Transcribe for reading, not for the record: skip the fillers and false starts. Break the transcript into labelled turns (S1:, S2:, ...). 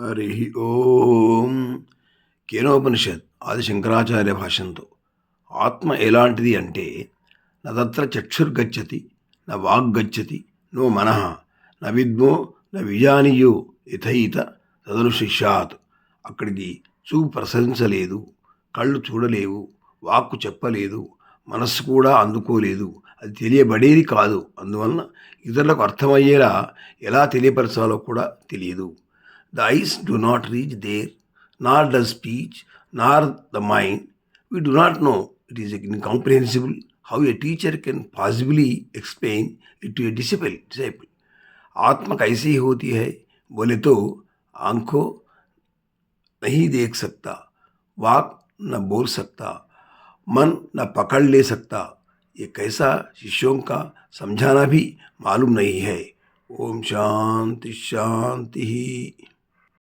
S1: హరి ఓం. కేనోపనిషత్ ఆది శంకరాచార్య భాష్యంతో ఆత్మ ఎలాంటిది అంటే నత్ర చక్షుర్గచ్చతి న వాగ్గచ్చతి నో మనః న విద్మో న విజానీయో యథైత తదనుశిష్యాత్. అక్కడికి చూపు ప్రసరించలేదు, కళ్ళు చూడలేవు, వాక్కు చెప్పలేదు, మనస్సు కూడా అందుకోలేదు, అది తెలియబడేది కాదు. అందువలన ఇతరులకు అర్థమయ్యేలా ఎలా తెలియపరచాలో కూడా తెలియదు. The eyes do not reach there, nor does speech, nor the mind. We do not know. It is incomprehensible how a teacher can possibly explain it to a disciple. आत्मा कैसी होती है बोले तो आंखों नहीं देख सकता, वाक न बोल सकता, मन न पकड़ ले सकता. ये कैसा शिष्यों का समझाना भी मालूम नहीं है. ओम शांति शांति.